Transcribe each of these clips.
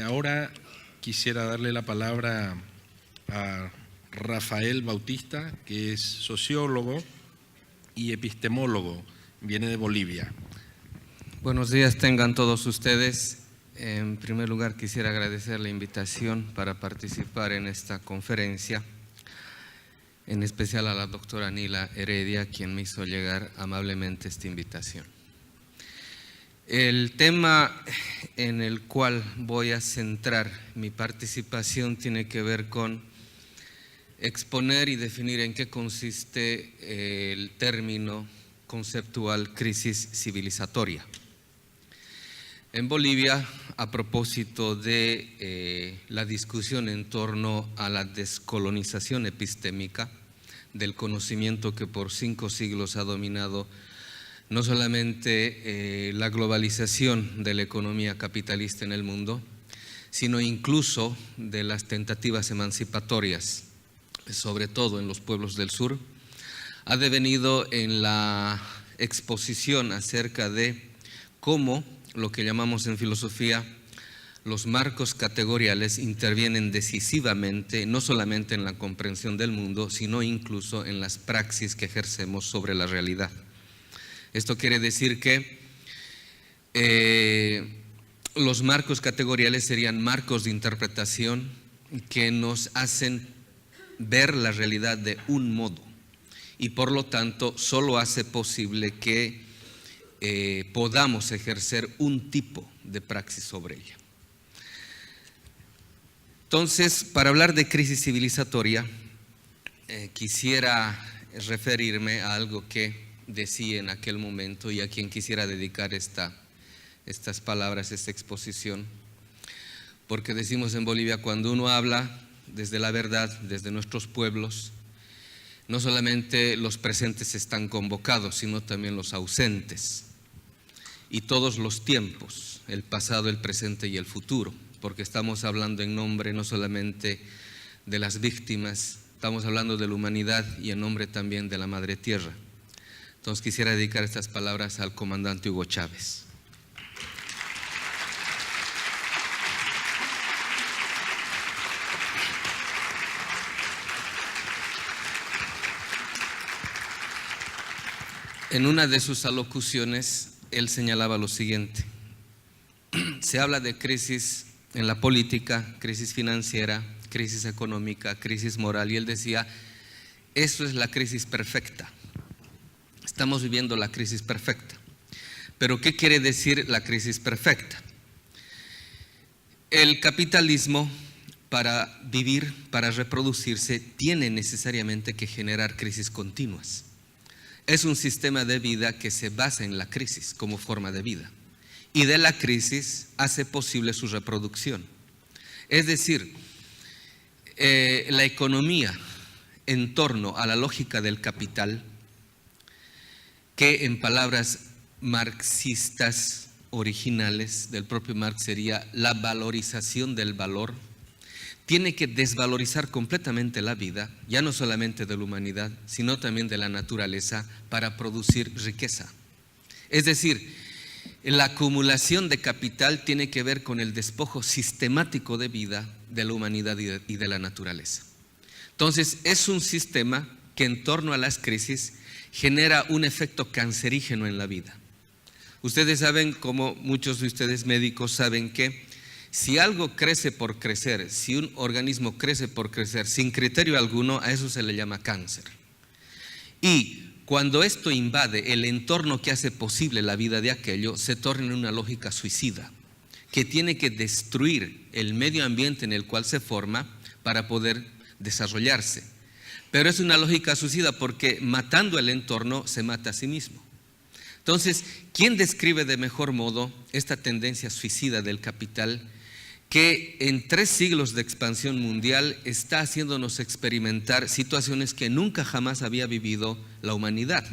Ahora quisiera darle la palabra a Rafael Bautista, que es sociólogo y epistemólogo, viene de Bolivia. Buenos días tengan todos ustedes. En primer lugar quisiera agradecer la invitación para participar en esta conferencia, en especial a la doctora Nila Heredia, quien me hizo llegar amablemente esta invitación. El tema en el cual voy a centrar mi participación tiene que ver con exponer y definir en qué consiste el término conceptual crisis civilizatoria. En Bolivia, a propósito de la discusión en torno a la descolonización epistémica del conocimiento que por 5 siglos ha dominado no solamente la globalización de la economía capitalista en el mundo, sino incluso de las tentativas emancipatorias, sobre todo en los pueblos del sur, ha devenido en la exposición acerca de cómo lo que llamamos en filosofía los marcos categoriales intervienen decisivamente, no solamente en la comprensión del mundo, sino incluso en las praxis que ejercemos sobre la realidad. Esto quiere decir que los marcos categoriales serían marcos de interpretación que nos hacen ver la realidad de un modo y por lo tanto solo hace posible que podamos ejercer un tipo de praxis sobre ella. Entonces, para hablar de crisis civilizatoria, quisiera referirme a algo que decía en aquel momento y a quien quisiera dedicar estas palabras, esta exposición, porque decimos en Bolivia, cuando uno habla desde la verdad, desde nuestros pueblos, no solamente los presentes están convocados, sino también los ausentes, y todos los tiempos, el pasado, el presente y el futuro, porque estamos hablando en nombre no solamente de las víctimas, estamos hablando de la humanidad y en nombre también de la Madre Tierra. Entonces quisiera dedicar estas palabras al comandante Hugo Chávez. En una de sus alocuciones, él señalaba lo siguiente: se habla de crisis en la política, crisis financiera, crisis económica, crisis moral, y él decía, eso es la crisis perfecta. Estamos viviendo la crisis perfecta. ¿Pero qué quiere decir la crisis perfecta? El capitalismo, para vivir, para reproducirse, tiene necesariamente que generar crisis continuas. Es un sistema de vida que se basa en la crisis como forma de vida. Y de la crisis hace posible su reproducción. Es decir, la economía en torno a la lógica del capital, que en palabras marxistas originales del propio Marx sería la valorización del valor, tiene que desvalorizar completamente la vida, ya no solamente de la humanidad, sino también de la naturaleza, para producir riqueza. Es decir, la acumulación de capital tiene que ver con el despojo sistemático de vida de la humanidad y de la naturaleza. Entonces, es un sistema que en torno a las crisis genera un efecto cancerígeno en la vida. Ustedes saben, como muchos de ustedes médicos saben, que si algo crece por crecer, si un organismo crece por crecer sin criterio alguno, a eso se le llama cáncer. Y cuando esto invade el entorno que hace posible la vida de aquello, se torna en una lógica suicida, que tiene que destruir el medio ambiente en el cual se forma para poder desarrollarse. Pero es una lógica suicida porque matando el entorno se mata a sí mismo. Entonces, ¿quién describe de mejor modo esta tendencia suicida del capital que en 3 siglos de expansión mundial está haciéndonos experimentar situaciones que nunca jamás había vivido la humanidad,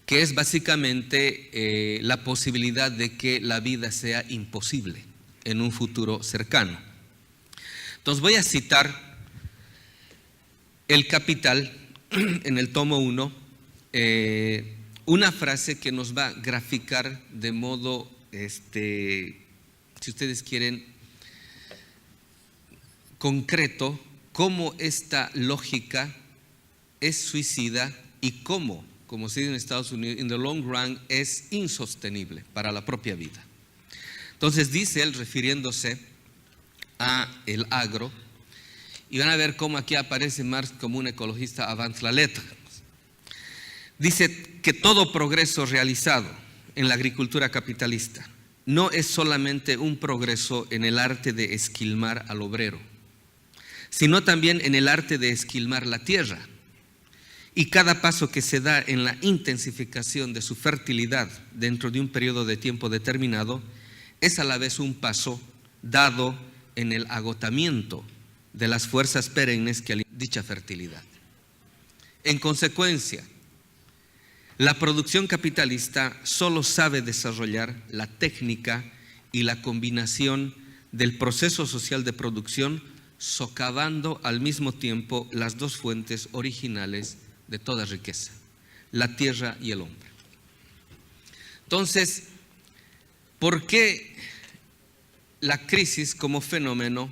que es básicamente la posibilidad de que la vida sea imposible en un futuro cercano? Entonces voy a citar El Capital, en el tomo 1, una frase que nos va a graficar de modo, si ustedes quieren, concreto cómo esta lógica es suicida y cómo, como se dice en Estados Unidos, in the long run es insostenible para la propia vida. Entonces dice él, refiriéndose a el agro, y van a ver cómo aquí aparece Marx como un ecologista avant la lettre. Dice que todo progreso realizado en la agricultura capitalista no es solamente un progreso en el arte de esquilmar al obrero, sino también en el arte de esquilmar la tierra. Y cada paso que se da en la intensificación de su fertilidad dentro de un periodo de tiempo determinado es a la vez un paso dado en el agotamiento de las fuerzas perennes que alimentan dicha fertilidad. En consecuencia, la producción capitalista solo sabe desarrollar la técnica y la combinación del proceso social de producción, socavando al mismo tiempo las dos fuentes originales de toda riqueza, la tierra y el hombre. Entonces, ¿por qué la crisis como fenómeno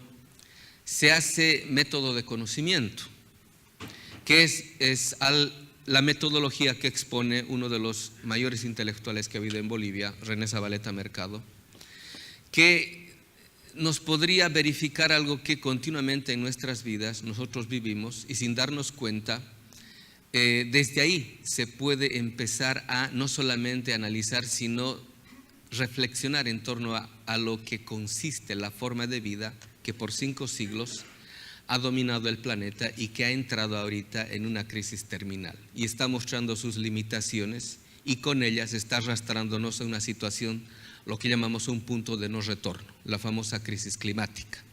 se hace método de conocimiento? Que es la metodología que expone uno de los mayores intelectuales que ha habido en Bolivia, René Zabaleta Mercado, que nos podría verificar algo que continuamente en nuestras vidas nosotros vivimos y sin darnos cuenta, desde ahí se puede empezar a no solamente analizar, sino reflexionar en torno a lo que consiste la forma de vida que por 5 siglos ha dominado el planeta y que ha entrado ahorita en una crisis terminal y está mostrando sus limitaciones y con ellas está arrastrándonos a una situación, lo que llamamos un punto de no retorno, la famosa crisis climática,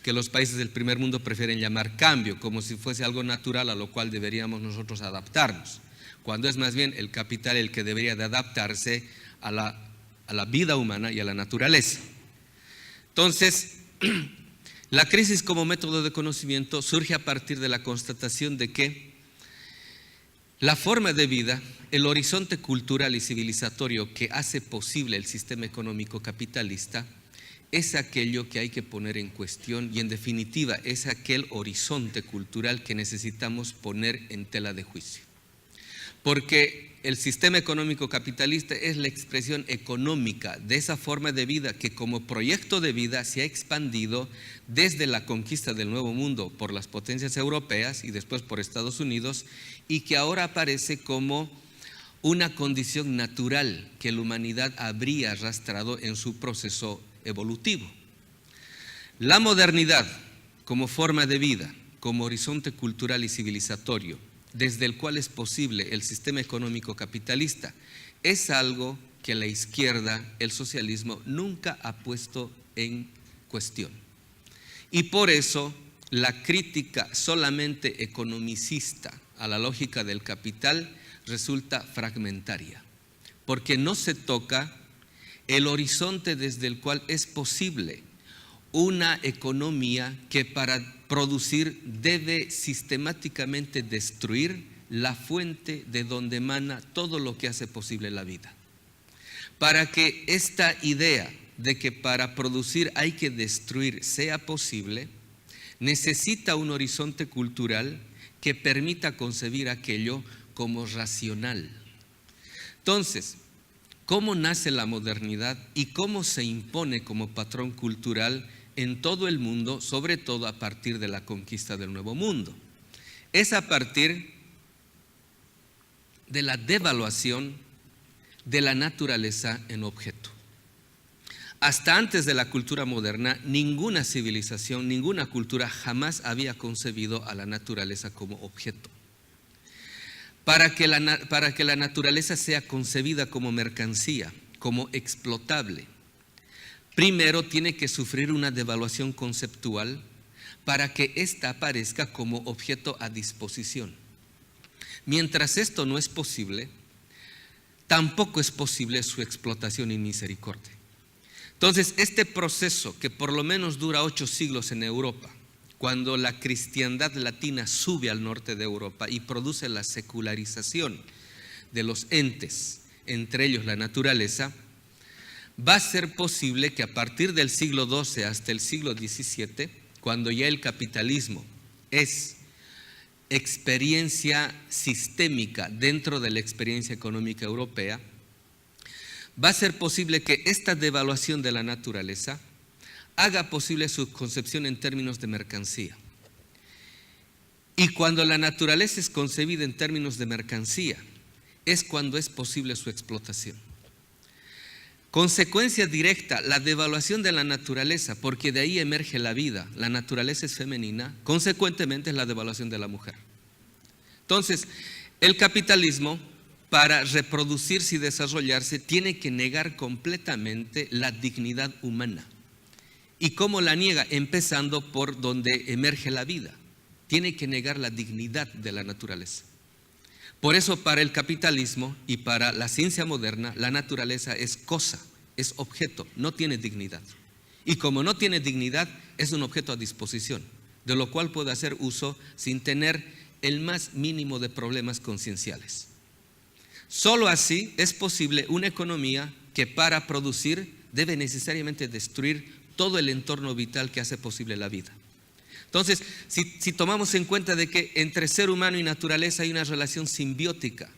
que los países del primer mundo prefieren llamar cambio, como si fuese algo natural a lo cual deberíamos nosotros adaptarnos, cuando es más bien el capital el que debería de adaptarse a la vida humana y a la naturaleza. Entonces, la crisis como método de conocimiento surge a partir de la constatación de que la forma de vida, el horizonte cultural y civilizatorio que hace posible el sistema económico capitalista es aquello que hay que poner en cuestión y en definitiva es aquel horizonte cultural que necesitamos poner en tela de juicio. Porque el sistema económico capitalista es la expresión económica de esa forma de vida que como proyecto de vida se ha expandido desde la conquista del Nuevo Mundo por las potencias europeas y después por Estados Unidos y que ahora aparece como una condición natural que la humanidad habría arrastrado en su proceso evolutivo. La modernidad como forma de vida, como horizonte cultural y civilizatorio, desde el cual es posible el sistema económico capitalista, es algo que la izquierda, el socialismo, nunca ha puesto en cuestión. Y por eso la crítica solamente economicista a la lógica del capital resulta fragmentaria, porque no se toca el horizonte desde el cual es posible una economía que para producir debe sistemáticamente destruir la fuente de donde emana todo lo que hace posible la vida. Para que esta idea de que para producir hay que destruir sea posible, necesita un horizonte cultural que permita concebir aquello como racional. Entonces, ¿cómo nace la modernidad y cómo se impone como patrón cultural en todo el mundo, sobre todo a partir de la conquista del Nuevo Mundo? Es a partir de la devaluación de la naturaleza en objeto. Hasta antes de la cultura moderna, ninguna civilización, ninguna cultura jamás había concebido a la naturaleza como objeto. Para que la naturaleza sea concebida como mercancía, como explotable, primero tiene que sufrir una devaluación conceptual para que ésta aparezca como objeto a disposición. Mientras esto no es posible, tampoco es posible su explotación y misericordia. Entonces, este proceso que por lo menos dura 8 siglos en Europa, cuando la cristiandad latina sube al norte de Europa y produce la secularización de los entes, entre ellos la naturaleza, va a ser posible que a partir del siglo XII hasta el siglo XVII, cuando ya el capitalismo es experiencia sistémica dentro de la experiencia económica europea, va a ser posible que esta devaluación de la naturaleza haga posible su concepción en términos de mercancía. Y cuando la naturaleza es concebida en términos de mercancía, es cuando es posible su explotación. Consecuencia directa, la devaluación de la naturaleza, porque de ahí emerge la vida. La naturaleza es femenina, consecuentemente es la devaluación de la mujer. Entonces, el capitalismo, para reproducirse y desarrollarse, tiene que negar completamente la dignidad humana. ¿Y cómo la niega? Empezando por donde emerge la vida. Tiene que negar la dignidad de la naturaleza. Por eso, para el capitalismo y para la ciencia moderna, la naturaleza es cosa, es objeto, no tiene dignidad. Y como no tiene dignidad, es un objeto a disposición, de lo cual puede hacer uso sin tener el más mínimo de problemas concienciales. Solo así es posible una economía que para producir debe necesariamente destruir todo el entorno vital que hace posible la vida. Entonces, si tomamos en cuenta de que entre ser humano y naturaleza hay una relación simbiótica,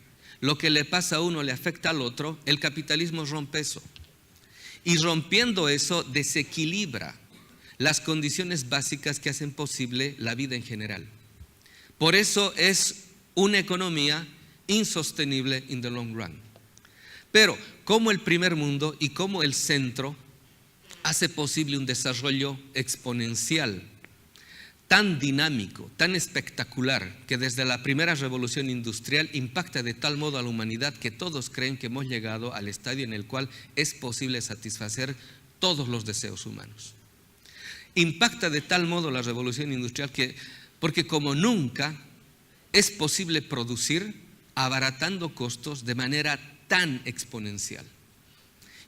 lo que le pasa a uno le afecta al otro, el capitalismo rompe eso. Y rompiendo eso, desequilibra las condiciones básicas que hacen posible la vida en general. Por eso es una economía insostenible in the long run. Pero como el primer mundo y como el centro hace posible un desarrollo exponencial, tan dinámico, tan espectacular, que desde la primera revolución industrial impacta de tal modo a la humanidad que todos creen que hemos llegado al estadio en el cual es posible satisfacer todos los deseos humanos. Impacta de tal modo la revolución industrial porque como nunca es posible producir abaratando costos de manera tan exponencial.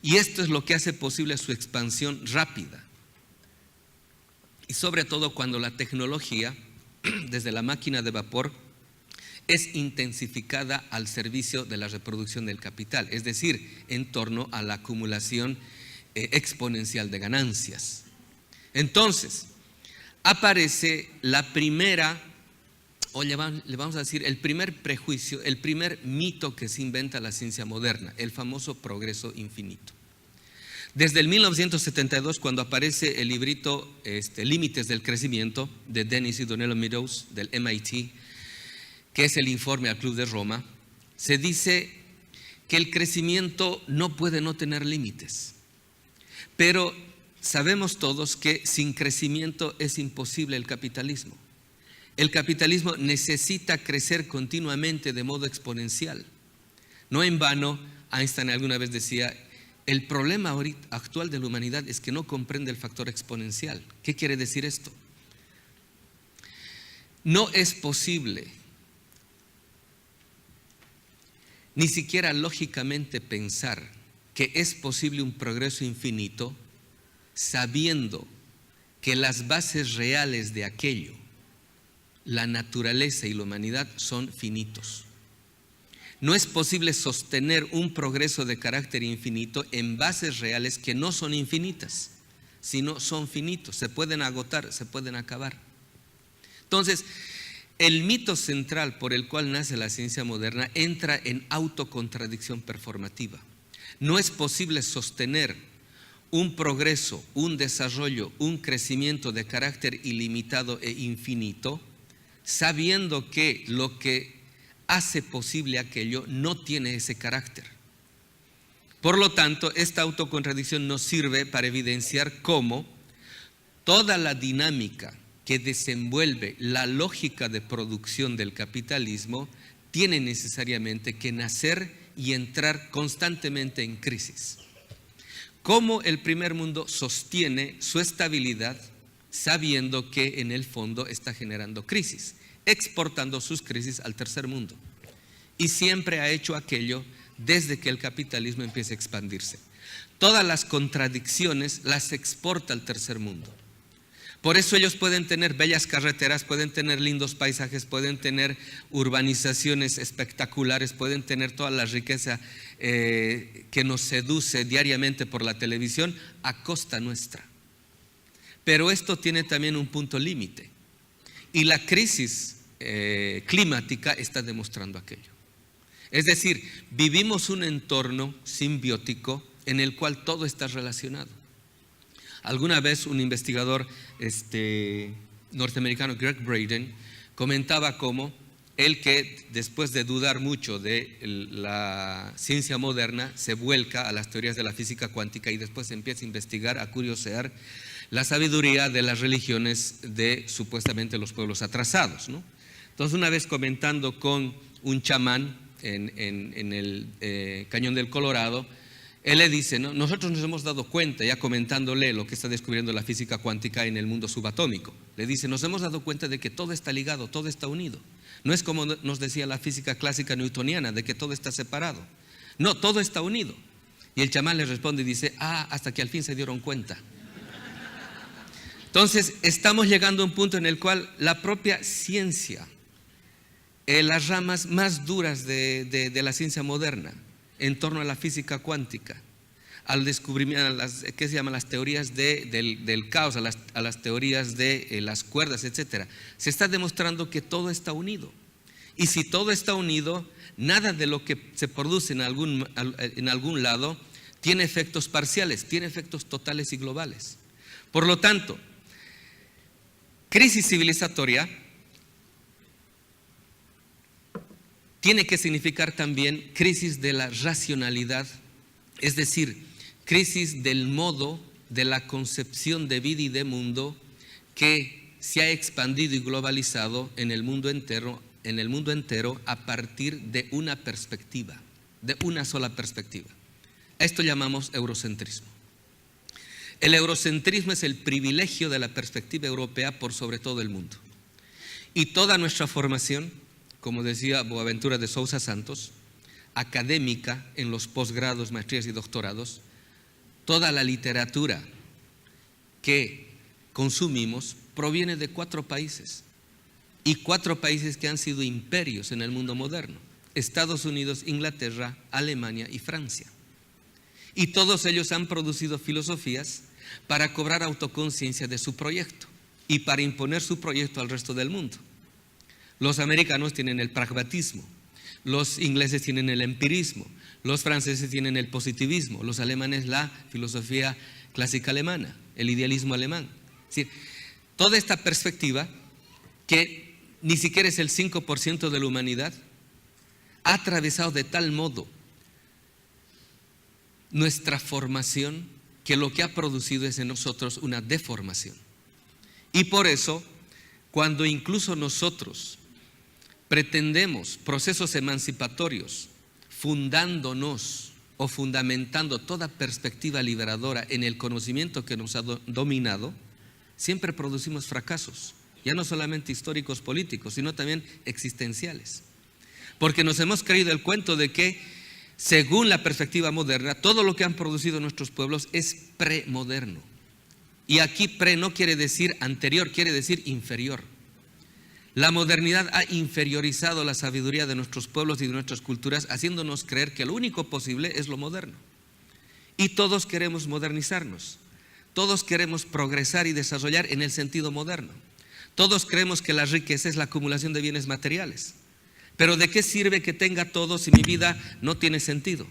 Y esto es lo que hace posible su expansión rápida. Y sobre todo cuando la tecnología, desde la máquina de vapor, es intensificada al servicio de la reproducción del capital, es decir, en torno a la acumulación exponencial de ganancias. Entonces, aparece la primera, o le vamos a decir, el primer prejuicio, el primer mito que se inventa la ciencia moderna, el famoso progreso infinito. Desde el 1972, cuando aparece el librito Límites del Crecimiento, de Dennis y Donella Meadows, del MIT, que es el informe al Club de Roma, se dice que el crecimiento no puede no tener límites. Pero sabemos todos que sin crecimiento es imposible el capitalismo. El capitalismo necesita crecer continuamente de modo exponencial. No en vano, Einstein alguna vez decía: el problema actual de la humanidad es que no comprende el factor exponencial. ¿Qué quiere decir esto? No es posible, ni siquiera lógicamente pensar que es posible un progreso infinito sabiendo que las bases reales de aquello, la naturaleza y la humanidad, son finitos. No es posible sostener un progreso de carácter infinito en bases reales que no son infinitas, sino son finitos, se pueden agotar, se pueden acabar. Entonces, el mito central por el cual nace la ciencia moderna entra en autocontradicción performativa. No es posible sostener un progreso, un desarrollo, un crecimiento de carácter ilimitado e infinito, sabiendo que lo que hace posible aquello no tiene ese carácter. Por lo tanto, esta autocontradicción nos sirve para evidenciar cómo toda la dinámica que desenvuelve la lógica de producción del capitalismo tiene necesariamente que nacer y entrar constantemente en crisis. Cómo el primer mundo sostiene su estabilidad sabiendo que en el fondo está generando crisis, exportando sus crisis al tercer mundo. Y siempre ha hecho aquello desde que el capitalismo empieza a expandirse. Todas las contradicciones las exporta al tercer mundo. Por eso ellos pueden tener bellas carreteras, pueden tener lindos paisajes, pueden tener urbanizaciones espectaculares, pueden tener toda la riqueza que nos seduce diariamente por la televisión a costa nuestra. Pero esto tiene también un punto límite. Y la crisis climática está demostrando aquello. Es decir, vivimos un entorno simbiótico en el cual todo está relacionado. Alguna vez un investigador norteamericano, Greg Braden, comentaba cómo él, que después de dudar mucho de la ciencia moderna, se vuelca a las teorías de la física cuántica y después empieza a investigar, a curiosear la sabiduría de las religiones de supuestamente los pueblos atrasados, ¿no? Entonces, una vez comentando con un chamán en el Cañón del Colorado, él le dice, ¿no? Nosotros nos hemos dado cuenta, ya comentándole lo que está descubriendo la física cuántica en el mundo subatómico, le dice, nos hemos dado cuenta de que todo está ligado, todo está unido. No es como nos decía la física clásica newtoniana, de que todo está separado. No, todo está unido. Y el chamán le responde y dice, hasta que al fin se dieron cuenta. Entonces, estamos llegando a un punto en el cual la propia ciencia, las ramas más duras de la ciencia moderna, en torno a la física cuántica, al descubrimiento, ¿qué se llaman? Las teorías del caos, a las teorías de las cuerdas, etc. Se está demostrando que todo está unido. Y si todo está unido, nada de lo que se produce en algún lado tiene efectos parciales, tiene efectos totales y globales. Por lo tanto, crisis civilizatoria tiene que significar también crisis de la racionalidad, es decir, crisis del modo de la concepción de vida y de mundo que se ha expandido y globalizado en el mundo entero a partir de una perspectiva, de una sola perspectiva. A esto llamamos eurocentrismo. El eurocentrismo es el privilegio de la perspectiva europea por sobre todo el mundo. Y toda nuestra formación, como decía Boaventura de Sousa Santos, académica en los posgrados, maestrías y doctorados, toda la literatura que consumimos proviene de 4 países, y 4 países que han sido imperios en el mundo moderno: Estados Unidos, Inglaterra, Alemania y Francia. Y todos ellos han producido filosofías para cobrar autoconciencia de su proyecto y para imponer su proyecto al resto del mundo. Los americanos tienen el pragmatismo, los ingleses tienen el empirismo, los franceses tienen el positivismo, los alemanes la filosofía clásica alemana, el idealismo alemán. Es decir, toda esta perspectiva, que ni siquiera es el 5% de la humanidad, ha atravesado de tal modo nuestra formación que lo que ha producido es en nosotros una deformación. Y por eso, cuando incluso nosotros pretendemos procesos emancipatorios fundándonos o fundamentando toda perspectiva liberadora en el conocimiento que nos ha dominado, siempre producimos fracasos, ya no solamente históricos políticos, sino también existenciales. Porque nos hemos creído el cuento de que, según la perspectiva moderna, todo lo que han producido nuestros pueblos es premoderno. Y aquí pre no quiere decir anterior, quiere decir inferior. La modernidad ha inferiorizado la sabiduría de nuestros pueblos y de nuestras culturas, haciéndonos creer que lo único posible es lo moderno. Y todos queremos modernizarnos, todos queremos progresar y desarrollar en el sentido moderno. Todos creemos que la riqueza es la acumulación de bienes materiales. Pero ¿de qué sirve que tenga todo si mi vida no tiene sentido?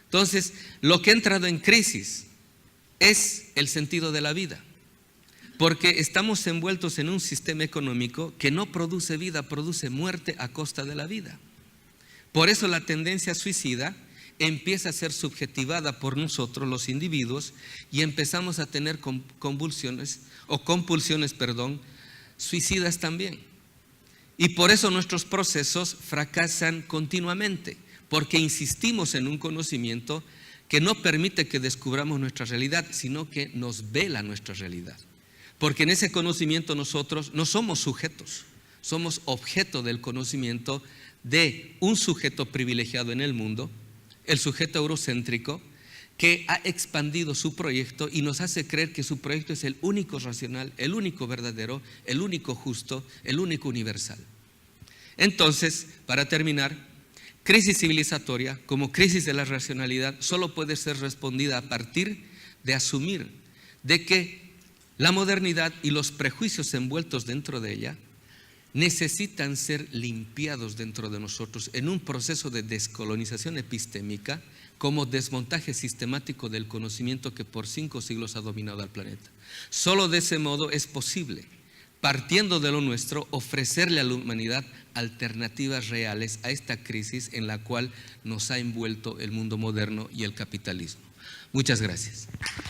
Entonces, lo que ha entrado en crisis es el sentido de la vida. Porque estamos envueltos en un sistema económico que no produce vida, produce muerte a costa de la vida. Por eso la tendencia suicida empieza a ser subjetivada por nosotros los individuos y empezamos a tener compulsiones suicidas también. Y por eso nuestros procesos fracasan continuamente, porque insistimos en un conocimiento que no permite que descubramos nuestra realidad, sino que nos vela nuestra realidad. Porque en ese conocimiento nosotros no somos sujetos, somos objeto del conocimiento de un sujeto privilegiado en el mundo, el sujeto eurocéntrico, que ha expandido su proyecto y nos hace creer que su proyecto es el único racional, el único verdadero, el único justo, el único universal. Entonces, para terminar, crisis civilizatoria como crisis de la racionalidad solo puede ser respondida a partir de asumir de que La modernidad y los prejuicios envueltos dentro de ella necesitan ser limpiados dentro de nosotros en un proceso de descolonización epistémica como desmontaje sistemático del conocimiento que por 5 siglos ha dominado al planeta. Solo de ese modo es posible, partiendo de lo nuestro, ofrecerle a la humanidad alternativas reales a esta crisis en la cual nos ha envuelto el mundo moderno y el capitalismo. Muchas gracias.